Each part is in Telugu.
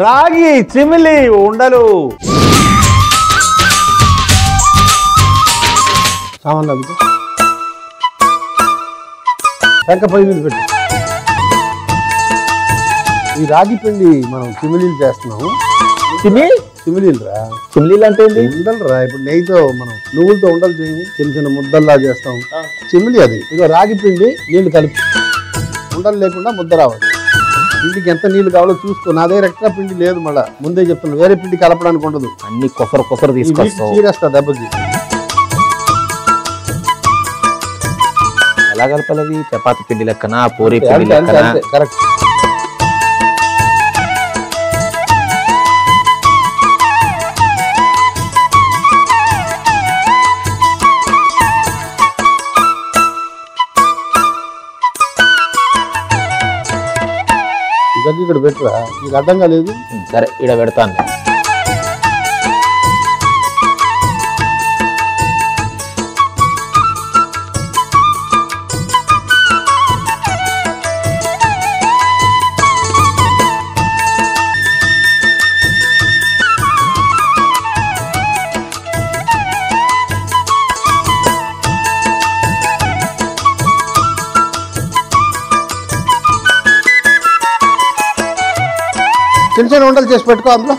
రాగి చిమిలి ఉండలు. సామాన్లు అందుకు పెంక పొయ్యి మీద పెట్టు. ఈ రాగి పిండి మనం చిమిలీలు చేస్తున్నాము. చిమిలీలు రా. చిమిలీలు అంటే ఉండలు రా. ఇప్పుడు నెయ్యితో మనం నువ్వులతో ఉండలు చేయము, చిన్న చిన్న ముద్దల్లా చేస్తాం. చిమిలి అది. ఇక రాగి పిండి నీళ్లు కలిపి ఉండలు లేకుండా ముద్ద రావాలి. పిండికి ఎంత నీళ్లు కావాలో చూసుకో. నా దగ్గర ఎక్స్ట్రా పిండి లేదు, మళ్ళీ ముందే చెప్తున్నాను. వేరే పిండి కలపడానికి ఉండదు. అన్ని కొసరు తీసుకొస్తావు. చీరేస్తా దెబ్బకి. ఎలా కలపాలి? చపాతి పిండి లెక్కనా, పూరి పిండి లెక్కనా? కరెక్ట్. దగ్గర ఇక్కడ పెట్టురా, నీకు అడ్డంగా లేదు. సరే ఇక్కడ పెడతాను. చిన్న చిన్న ఉండలు చేసి పెట్టుకో అందులో.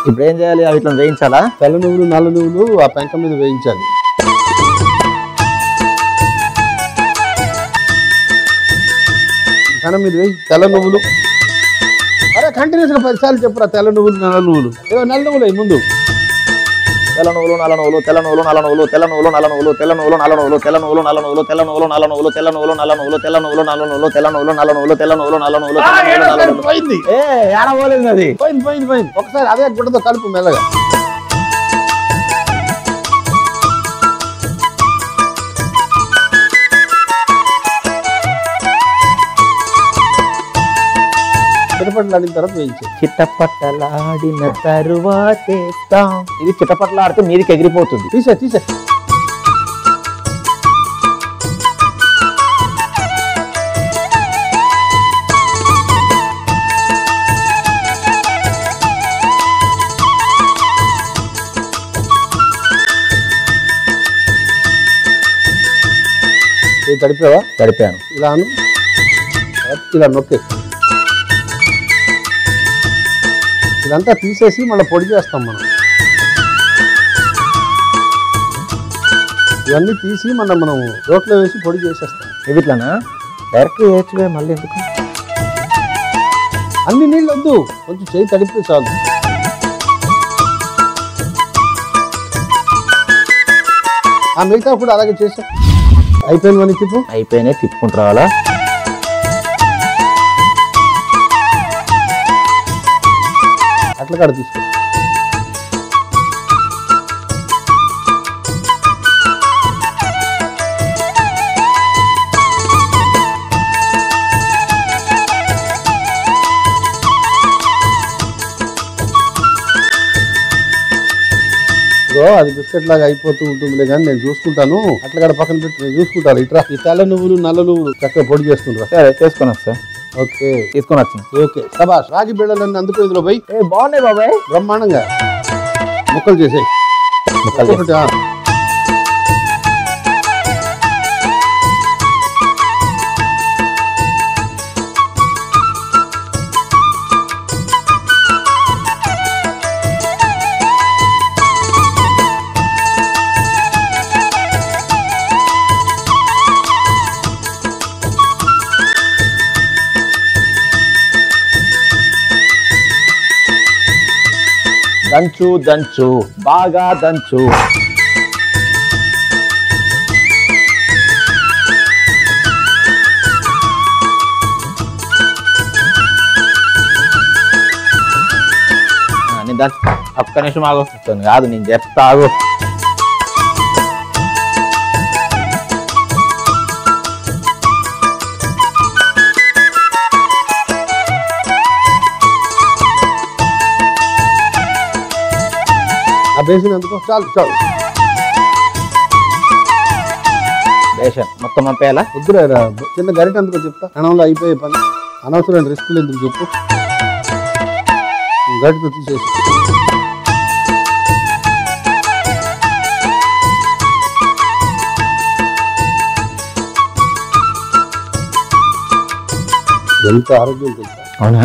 ఇప్పుడు ఏం చేయాలి? అవి ఇట్లా వేయించాలా? తెల్ల నువ్వులు నల్ల నువ్వులు ఆ పెంక మీద వేయించాలి. పెనం మీద వేయి తెల్ల నువ్వులు. అరే కంటిన్యూస్ గా 10 సార్లు చెప్పురా. తెల్ల నువ్వులు నల్ల నువ్వులు. నల్ల నువ్వులు ముందు. తెల్ల నువ్వులు నల్ల నువ్వులు, తెల్ల నువ్వులు నల్ల నువ్వులు, తెల్ల నువ్వులు నల్ల నువ్వులు, తెల్ల నువ్వులు నల్ల నువ్వులు, తెల్ల నువ్వులు నల్ల నువ్వులు, తెల్ల నువ్వులు నల్ల నువ్వులు, తెల్ల నువ్వులు నల్ల నువ్వులు, తెల్ల నువ్వులు నల్ల నువ్వులు, తెల్ల నువ్వులు నల్ల నువ్వులు, తెల్ల నువ్వులు నల్ల నువ్వులు. పోయింది. ఏడవలేదు అది. పోయింది. ఒకసారి అదే గుడ్డతో కలుపు మెల్లగా. చిటపట్లాడిన తర్వాత వేయించే. చిటపటలాడిన తరువాతేస్తాం. ఇది చిటపటలాడితే మీదికి ఎగిరిపోతుంది. తీసే. తడిపావా? తడిపాను. ఇలా నొక్కే. ఇదంతా తీసేసి మళ్ళీ పొడి చేస్తాం మనం. ఇవన్నీ తీసి మనం రోట్లో వేసి పొడి చేసేస్తాం. ఇవిట్లనా డైరెక్ట్ వేయచ్చుగా, మళ్ళీ ఎందుకు? అన్ని నీళ్ళు వద్దు, కొంచెం చేయి తడిపితే చాలు. ఆ మిగతా కూడా అలాగే చేసాం. అయిపోయింది తిప్పు. అయిపోయినాయి, తిప్పుకుంటూ రావాలా? అట్లా కాడ తీసుకో. అది బిస్కెట్ లాగా అయిపోతూ ఉంటుందిలే కానీ నేను చూసుకుంటాను. అట్లా కాడ పక్కన పెట్టి నేను చూసుకుంటాను. ఇట్లా ఈ తెల్ల నువ్వులు నల్ల నువ్వులు చక్కగా పొడి చేసుకుంటారా? సరే చేసుకుని వస్తా. ఓకే తీసుకొని వచ్చాను. ఓకే సబాష్. రాగి బిళ్ళలన్నీ అందుకో ఇందులో పోయి. బాగున్నాయి బాబాయ్, బ్రహ్మాండంగా ముక్కలు చేసేయి. దంచు బాగా దంచు. ఒక్క నిమిషం ఆగు. కాదు నేను చెప్తా, ఆగు. బేసిన్ ఎందుకో చాలు చాలు. బేషన్ మొత్తం పంపేయాలా? వద్దురా, చిన్న గరిట ఎందుకో చెప్తా. క్షణంలో అయిపోయే పని, అనవసరమైన రిస్కులు ఎందుకు చెప్పు. గరిటతో తీసేసి ఎంత ఆరోగ్యం తెలుసా? అవునా?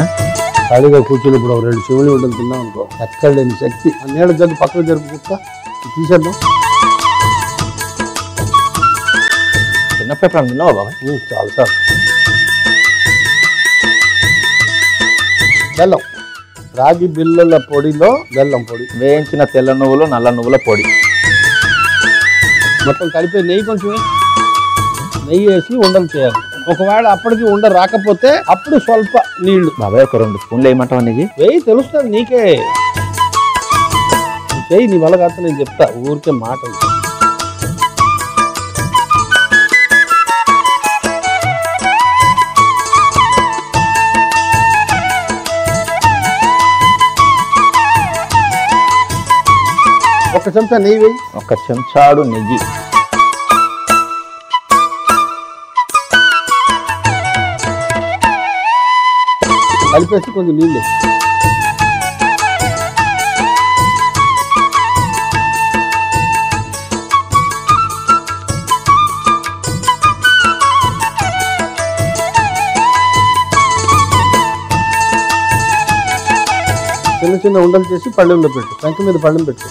ఖాళీగా కూర్చున్నప్పుడు 2 చెవులు ఉండలు తిన్నాం అనుకో, ఎక్కడ లేని శక్తి. ఆ నీళ్ళ జగ్గు పక్కకు జరుపు చెప్తా, తీసేద్దాం. చిన్నప్పుడు ఎప్పుడు తిన్నావా బాబాయ్? చాలు సార్. బెల్లం, రాగి బిళ్ళల పొడిలో బెల్లం పొడి, వేయించిన తెల్ల నువ్వులు నల్ల నువ్వుల పొడి మొత్తం కలిపి నెయ్యి కొంచెం నెయ్యి వేసి ఉండలు చేయాలి. ఒకవేళ అప్పటికి ఉండ రాకపోతే అప్పుడు స్వల్ప నీళ్లు. బాబాయ్ ఒక 2 స్పూన్లు వేయమంటావా నెయ్యి? వెయ్యి, తెలుస్తుంది నీకే. చెయ్యి, నీ వల్ల కాదు, నేను చెప్తా, ఊరికే మాటలు. ఒక చెంచా నెయ్యి వేయి. 1 చెంచాడు నెయ్యి. కలిపేసి కొంచెం నీళ్ళు. చిన్న చిన్న ఉండలు చేసి పళ్ళెంలో పెట్టు, పెంక మీద పళ్ళెం పెట్టు.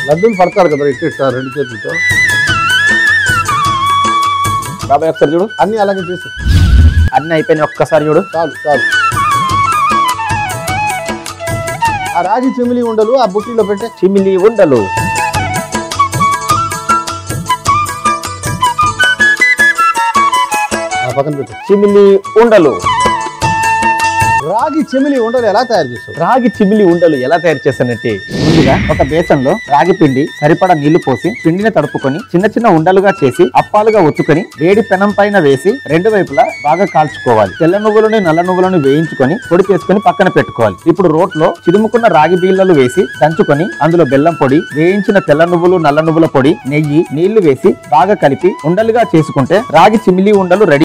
లడ్డూలు పడతారు కదా ఇట్లా 2 చేతులతో. బాబాయ్ ఒకసారి చూడు. అన్ని అలాగే చేసి అన్నీ అయిపోయినాయి, ఒక్కసారి చూడు. చాలు చాలు. ఆ రాగి చిమిలి ఉండలు ఆ బుట్టిలో పెట్టే. చిమిలి ఉండలు. ఆ పక్కన పెట్టు. చిమిలి ఉండలు. రాగి చిమిలి ఉండలు ఎలా తయారు చేస్తావు? రాగి చిమిలి ఉండలు ఎలా తయారు చేస్తానంటే, ముందుగా ఒక బేసన్లో రాగి పిండి సరిపడా నీళ్లు పోసి పిండిని తడుపుకొని చిన్న చిన్న ఉండలుగా చేసి అప్పాలుగా ఒత్తుకొని వేడి పెనం పైన వేసి 2 వైపులా బాగా కాల్చుకోవాలి. తెల్ల నువ్వులను నల్ల నువ్వులను వేయించుకొని పొడి చేసుకొని పక్కన పెట్టుకోవాలి. ఇప్పుడు రోట్లో చిదుముకున్న రాగి బిళ్ళలు వేసి దంచుకొని అందులో బెల్లం పొడి, వేయించిన తెల్ల నువ్వులు నల్ల నువ్వుల పొడి, నెయ్యి, నీళ్లు వేసి బాగా కలిపి ఉండలుగా చేసుకుంటే రాగి చిమిలి ఉండలు రెడీ.